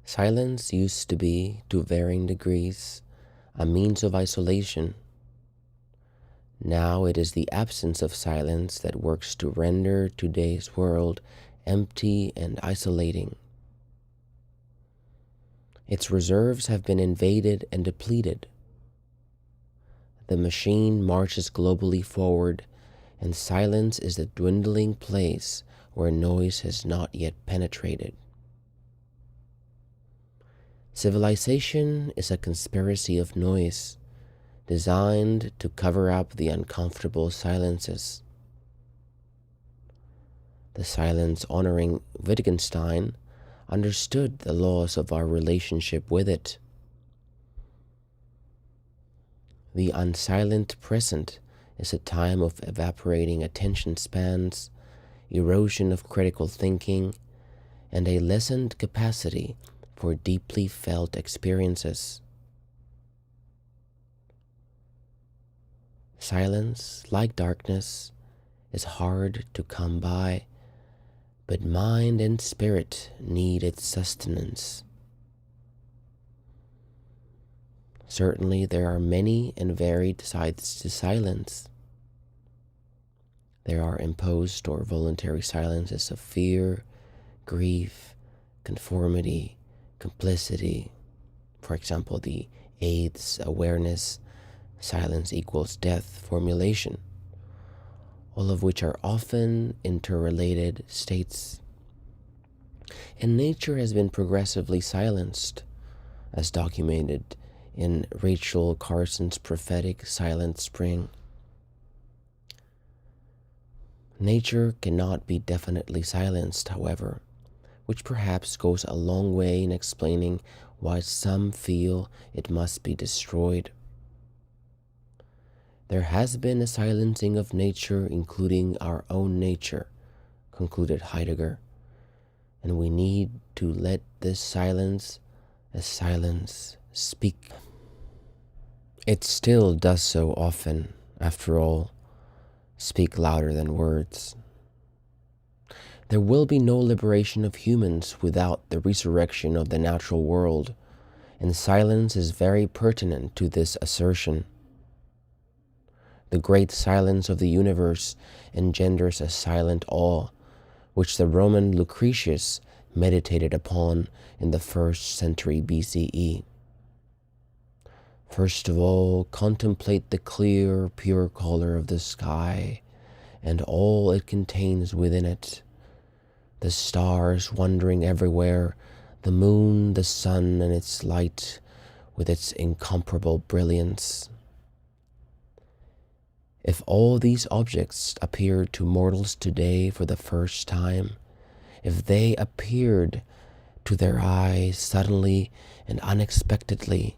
Silence used to be, to varying degrees, a means of isolation. Now it is the absence of silence that works to render today's world empty and isolating. Its reserves have been invaded and depleted. The machine marches globally forward, and silence is the dwindling place where noise has not yet penetrated. Civilization is a conspiracy of noise, designed to cover up the uncomfortable silences. The silence honoring Wittgenstein understood the laws of our relationship with it. The unsilent present is a time of evaporating attention spans, erosion of critical thinking, and a lessened capacity for deeply felt experiences. Silence, like darkness, is hard to come by, but mind and spirit need its sustenance. Certainly there are many and varied sides to silence. There are imposed or voluntary silences of fear, grief, conformity, complicity. For example, the AIDS awareness, silence equals death formulation, all of which are often interrelated states. And nature has been progressively silenced, as documented in Rachel Carson's prophetic Silent Spring. Nature cannot be definitely silenced, however, which perhaps goes a long way in explaining why some feel it must be destroyed. There has been a silencing of nature, including our own nature, concluded Heidegger, and we need to let this silence, as silence, speak. It still does so often, after all, speak louder than words. There will be no liberation of humans without the resurrection of the natural world, and silence is very pertinent to this assertion. The great silence of the universe engenders a silent awe, which the Roman Lucretius meditated upon in the 1st century BCE. First of all, contemplate the clear, pure color of the sky and all it contains within it. The stars wandering everywhere, the moon, the sun, and its light with its incomparable brilliance. If all these objects appeared to mortals today for the first time, if they appeared to their eyes suddenly and unexpectedly,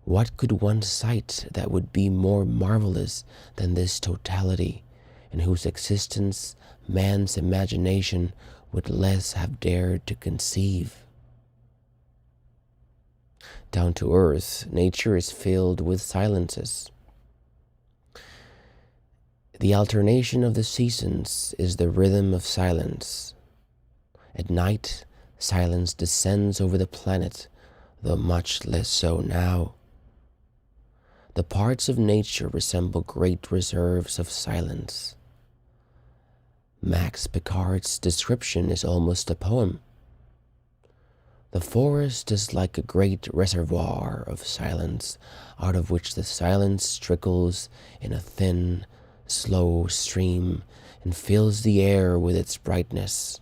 what could one sight that would be more marvelous than this totality, in whose existence man's imagination would less have dared to conceive? Down to earth, nature is filled with silences. The alternation of the seasons is the rhythm of silence. At night, silence descends over the planet, though much less so now. The parts of nature resemble great reserves of silence. Max Picard's description is almost a poem. The forest is like a great reservoir of silence, out of which the silence trickles in a thin, slow stream and fills the air with its brightness.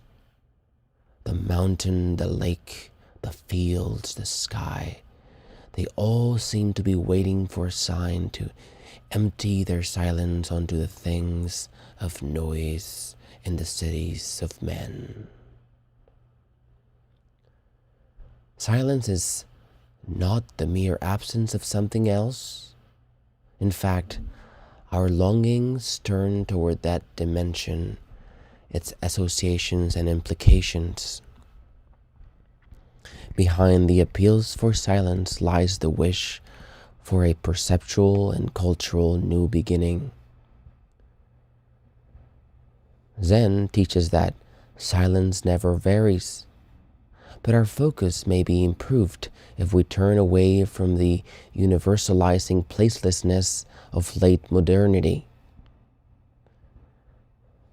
The mountain, the lake, the fields, the sky, they all seem to be waiting for a sign to empty their silence onto the things of noise in the cities of men. Silence is not the mere absence of something else. In fact, our longings turn toward that dimension, its associations and implications. Behind the appeals for silence lies the wish for a perceptual and cultural new beginning. Zen teaches that silence never varies, but our focus may be improved if we turn away from the universalizing placelessness of late modernity.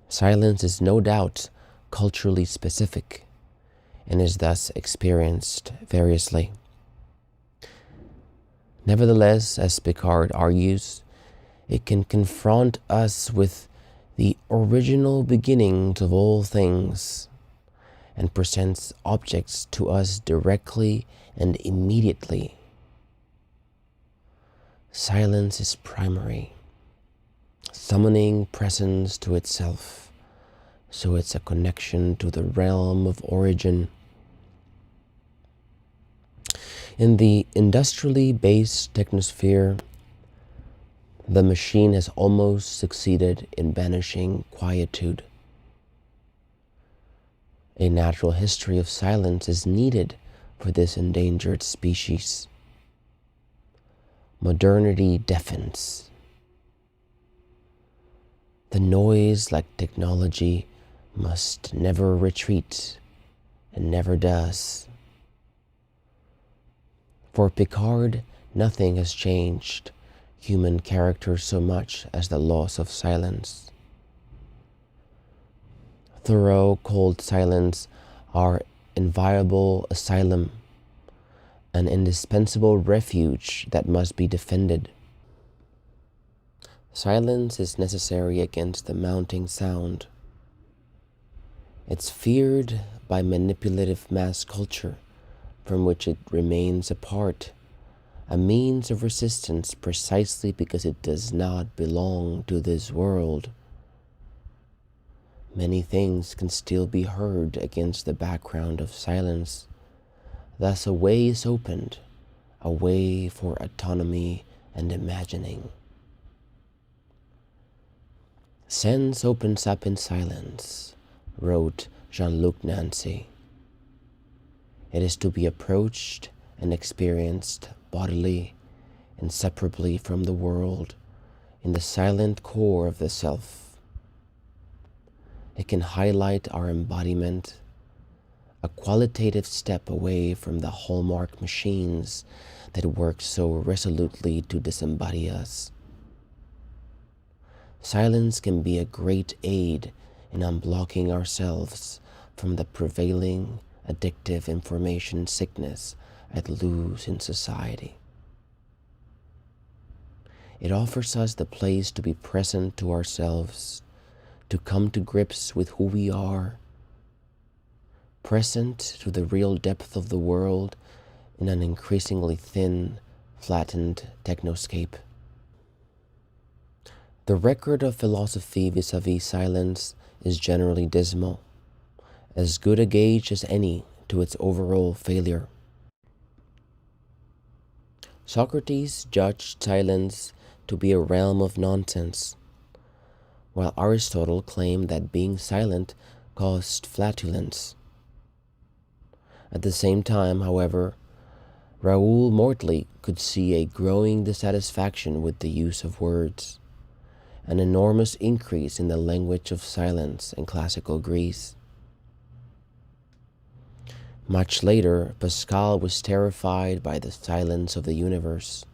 Silence is no doubt culturally specific and is thus experienced variously. Nevertheless, as Picard argues, it can confront us with the original beginnings of all things and presents objects to us directly and immediately. Silence is primary, summoning presence to itself, so it's a connection to the realm of origin. In the industrially based technosphere, the machine has almost succeeded in banishing quietude. A natural history of silence is needed for this endangered species. Modernity deafens. The noise, like technology, must never retreat, and never does. For Picard, nothing has changed human character so much as the loss of silence. Thoreau called silence our inviolable asylum, an indispensable refuge that must be defended. Silence is necessary against the mounting sound. It's feared by manipulative mass culture, from which it remains a part, a means of resistance precisely because it does not belong to this world. Many things can still be heard against the background of silence. Thus a way is opened, a way for autonomy and imagining. Sense opens up in silence, wrote Jean-Luc Nancy. It is to be approached and experienced bodily, inseparably from the world, in the silent core of the self. It can highlight our embodiment, a qualitative step away from the hallmark machines that work so resolutely to disembody us. Silence can be a great aid in unblocking ourselves from the prevailing addictive information sickness at loose in society. It offers us the place to be present to ourselves, to come to grips with who we are, present to the real depth of the world in an increasingly thin, flattened technoscape. The record of philosophy vis-à-vis silence is generally dismal, as good a gauge as any to its overall failure. Socrates judged silence to be a realm of nonsense, while Aristotle claimed that being silent caused flatulence. At the same time, however, Raoul Mortley could see a growing dissatisfaction with the use of words, an enormous increase in the language of silence in classical Greece. Much later, Pascal was terrified by the silence of the universe,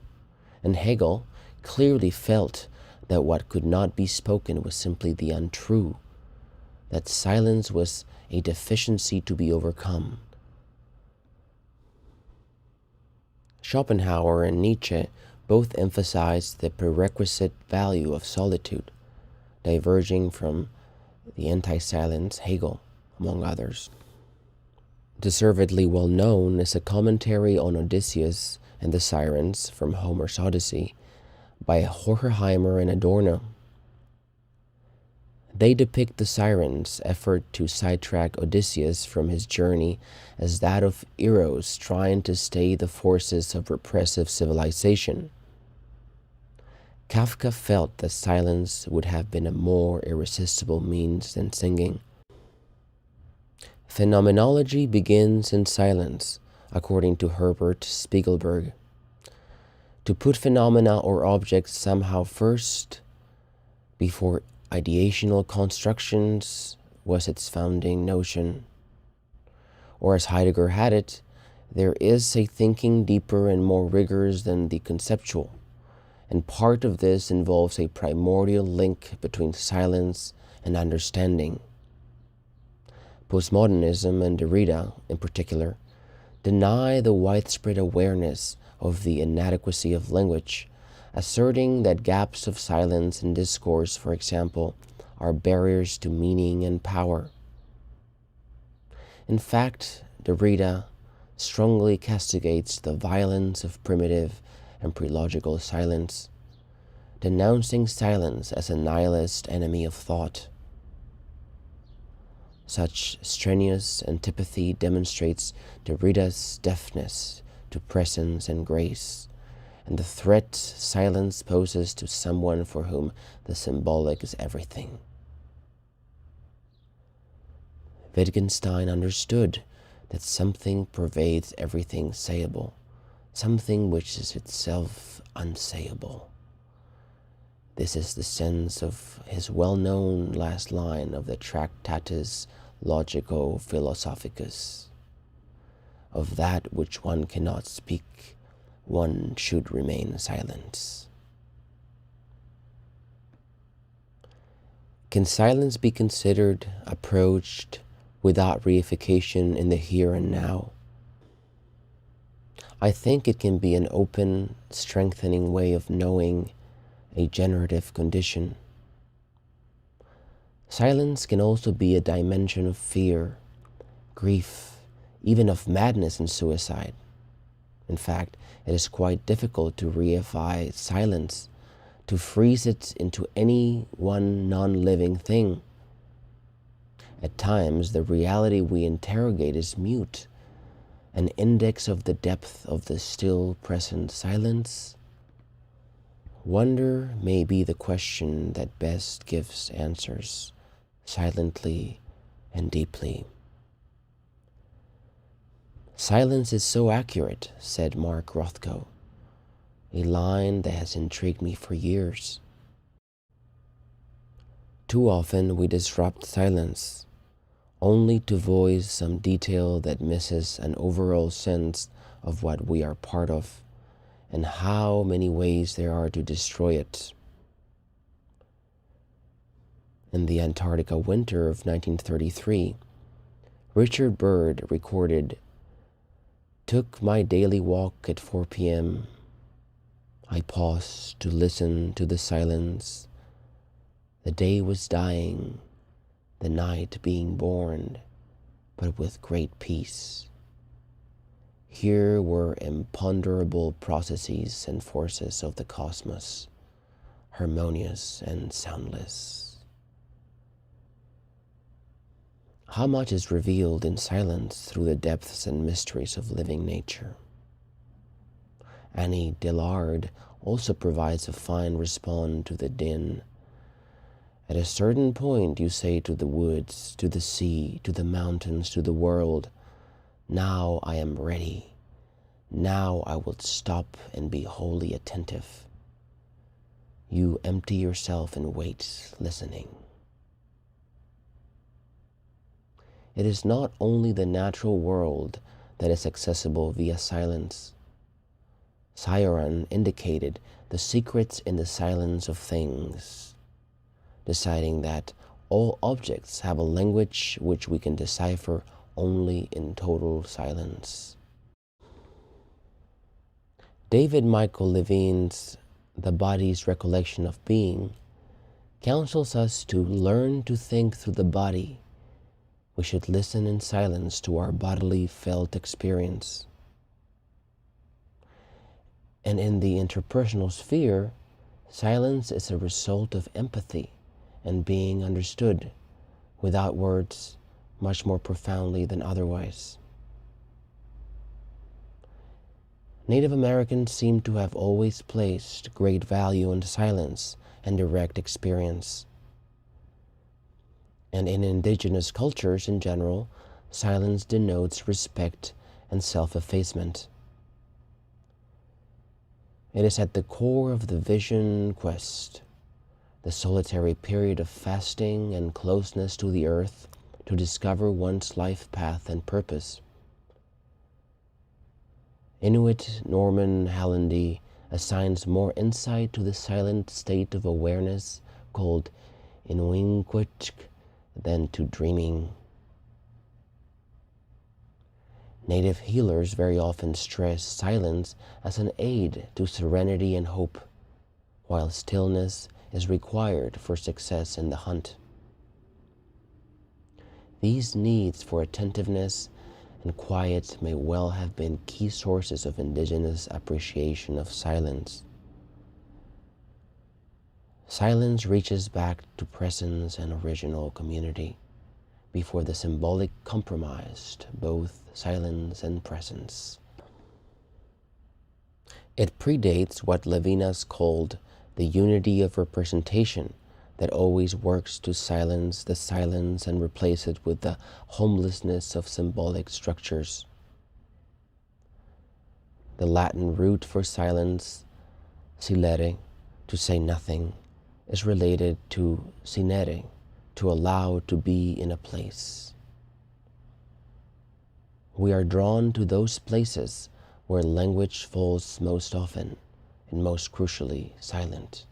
and Hegel clearly felt that what could not be spoken was simply the untrue, that silence was a deficiency to be overcome. Schopenhauer and Nietzsche both emphasized the prerequisite value of solitude, diverging from the anti-silence Hegel, among others. Deservedly well known is a commentary on Odysseus and the Sirens from Homer's Odyssey by Horkheimer and Adorno. They depict the Sirens' effort to sidetrack Odysseus from his journey as that of Eros trying to stay the forces of repressive civilization. Kafka felt that silence would have been a more irresistible means than singing. Phenomenology begins in silence, according to Herbert Spiegelberg. To put phenomena or objects somehow first, before ideational constructions, was its founding notion. Or as Heidegger had it, there is a thinking deeper and more rigorous than the conceptual, and part of this involves a primordial link between silence and understanding. Postmodernism and Derrida, in particular, deny the widespread awareness of the inadequacy of language, asserting that gaps of silence in discourse, for example, are barriers to meaning and power. In fact, Derrida strongly castigates the violence of primitive and prelogical silence, denouncing silence as a nihilist enemy of thought. Such strenuous antipathy demonstrates Derrida's deafness to presence and grace, and the threat silence poses to someone for whom the symbolic is everything. Wittgenstein understood that something pervades everything sayable, something which is itself unsayable. This is the sense of his well-known last line of the Tractatus Logico-Philosophicus. Of that which one cannot speak, one should remain silent. Can silence be considered, approached, without reification in the here and now? I think it can be an open, strengthening way of knowing a generative condition. Silence can also be a dimension of fear, grief, even of madness and suicide. In fact, it is quite difficult to reify silence, to freeze it into any one non-living thing. At times, the reality we interrogate is mute, an index of the depth of the still present silence. Wonder may be the question that best gives answers, silently and deeply. Silence is so accurate, said Mark Rothko, a line that has intrigued me for years. Too often we disrupt silence, only to voice some detail that misses an overall sense of what we are part of, and how many ways there are to destroy it. In the Antarctica winter of 1933, Richard Byrd recorded, "Took my daily walk at 4 p.m. I paused to listen to the silence. The day was dying, the night being born, but with great peace. Here were imponderable processes and forces of the cosmos, harmonious and soundless." How much is revealed in silence through the depths and mysteries of living nature? Annie Dillard also provides a fine response to the din. At a certain point you say to the woods, to the sea, to the mountains, to the world, "Now I am ready. Now I will stop and be wholly attentive." You empty yourself and wait, listening. It is not only the natural world that is accessible via silence. Zerzan indicated the secrets in the silence of things, deciding that all objects have a language which we can decipher only in total silence. David Michael Levine's The Body's Recollection of Being counsels us to learn to think through the body. We should listen in silence to our bodily felt experience. And in the interpersonal sphere, silence is a result of empathy and being understood, without words, much more profoundly than otherwise. Native Americans seem to have always placed great value on silence and direct experience. And in indigenous cultures in general, silence denotes respect and self-effacement. It is at the core of the vision quest, the solitary period of fasting and closeness to the earth to discover one's life path and purpose. Inuit Norman Hallandy assigns more insight to the silent state of awareness called Inuinquitch than to dreaming. Native healers very often stress silence as an aid to serenity and hope, while stillness is required for success in the hunt. These needs for attentiveness and quiet may well have been key sources of indigenous appreciation of silence. Silence reaches back to presence and original community before the symbolic compromised both silence and presence. It predates what Levinas called the unity of representation that always works to silence the silence and replace it with the homelessness of symbolic structures. The Latin root for silence, silere, to say nothing, is related to sinere, to allow to be in a place. We are drawn to those places where language falls most often and most crucially silent.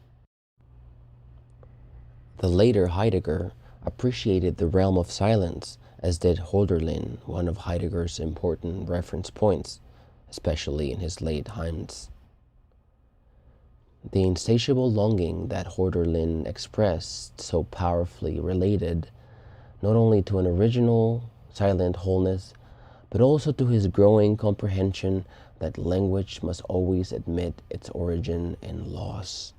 The later Heidegger appreciated the realm of silence, as did Hölderlin, one of Heidegger's important reference points, especially in his late hymns. The insatiable longing that Hölderlin expressed so powerfully related not only to an original silent wholeness, but also to his growing comprehension that language must always admit its origin in loss.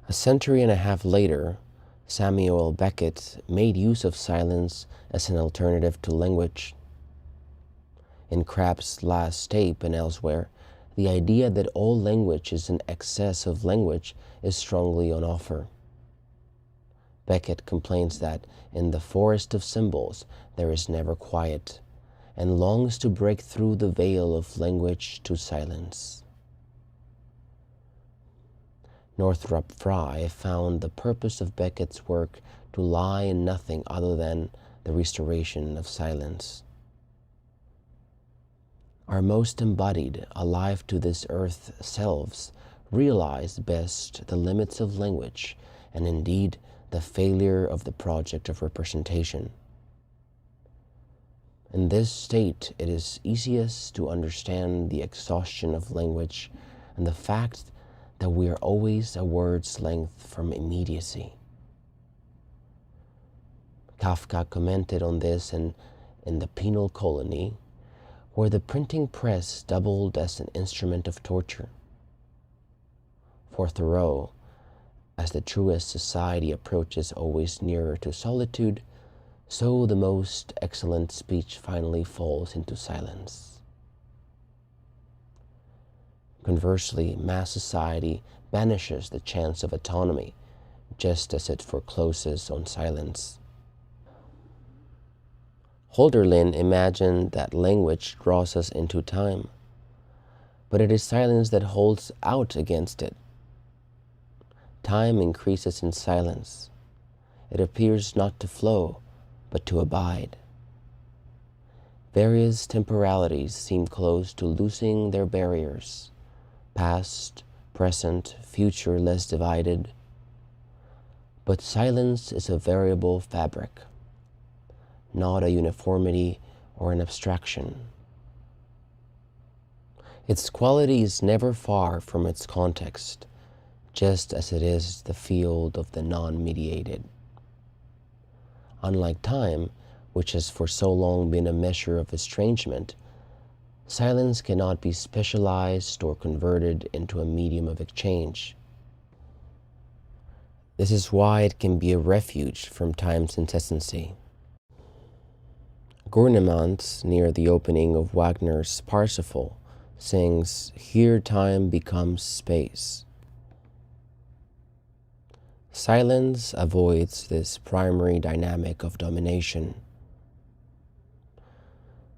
A century and a half later, Samuel Beckett made use of silence as an alternative to language. In Krapp's last tape and elsewhere, the idea that all language is an excess of language is strongly on offer. Beckett complains that in the forest of symbols there is never quiet, and longs to break through the veil of language to silence. Northrop Frye found the purpose of Beckett's work to lie in nothing other than the restoration of silence. Our most embodied, alive to this earth selves realize best the limits of language and indeed the failure of the project of representation. In this state, it is easiest to understand the exhaustion of language and the fact that we are always a word's length from immediacy. Kafka commented on this in The Penal Colony, where the printing press doubled as an instrument of torture. For Thoreau, as the truest society approaches always nearer to solitude, so the most excellent speech finally falls into silence. Conversely, mass society banishes the chance of autonomy, just as it forecloses on silence. Hölderlin imagined that language draws us into time, but it is silence that holds out against it. Time increases in silence. It appears not to flow, but to abide. Various temporalities seem close to losing their barriers, past, present, future less divided. But silence is a variable fabric, not a uniformity or an abstraction. Its quality is never far from its context, just as it is the field of the non-mediated. Unlike time, which has for so long been a measure of estrangement, silence cannot be specialized or converted into a medium of exchange. This is why it can be a refuge from time's incessancy. Gurnemanz, near the opening of Wagner's Parsifal, sings, "Here time becomes space." Silence avoids this primary dynamic of domination.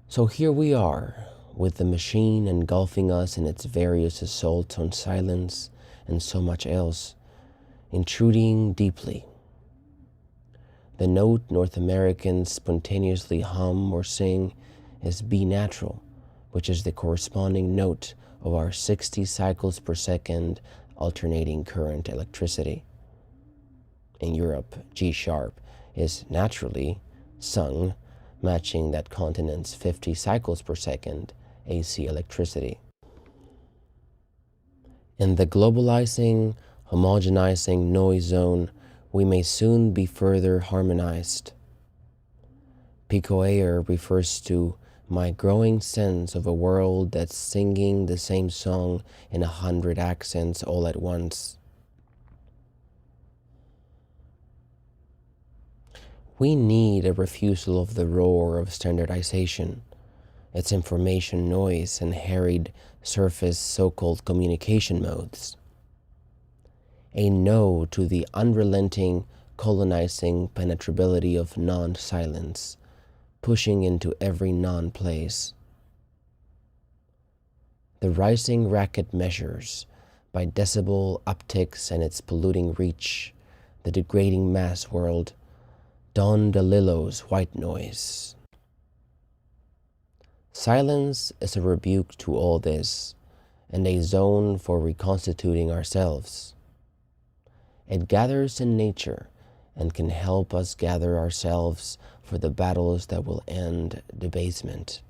So here we are, with the machine engulfing us in its various assaults on silence and so much else, intruding deeply. The note North Americans spontaneously hum or sing is "Be natural," which is the corresponding note of our 60 cycles per second alternating current electricity. In Europe, G sharp is naturally sung, matching that continent's 50 cycles per second AC electricity. In the globalizing, homogenizing noise zone, we may soon be further harmonized. Picoayer refers to my growing sense of a world that's singing the same song in 100 accents all at once. We need a refusal of the roar of standardization, its information noise and harried surface so-called communication modes. A no to the unrelenting, colonizing penetrability of non-silence, pushing into every non-place. The rising racket measures, by decibel upticks and its polluting reach, the degrading mass world, Don DeLillo's white noise. Silence is a rebuke to all this, and a zone for reconstituting ourselves. It gathers in nature and can help us gather ourselves for the battles that will end debasement.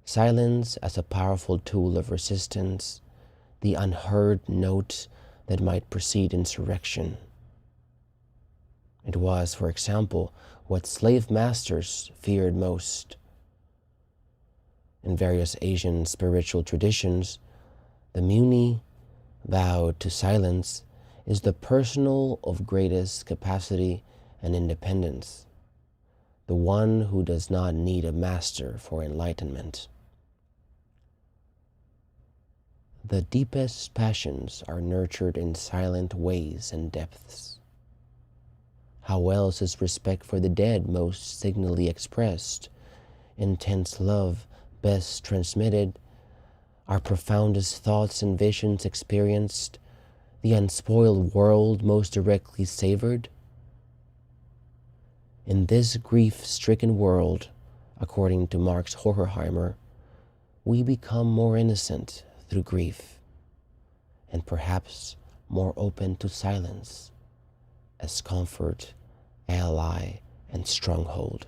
Silence as a powerful tool of resistance, the unheard note that might precede insurrection. It was, for example, what slave masters feared most. In various Asian spiritual traditions, the Muni, vowed to silence, is the personal of greatest capacity and independence, the one who does not need a master for enlightenment. The deepest passions are nurtured in silent ways and depths. How else is respect for the dead most signally expressed, intense love best transmitted, our profoundest thoughts and visions experienced, the unspoiled world most directly savored? In this grief-stricken world, according to Marx Horkheimer, we become more innocent through grief, and perhaps more open to silence as comfort, ally, and stronghold.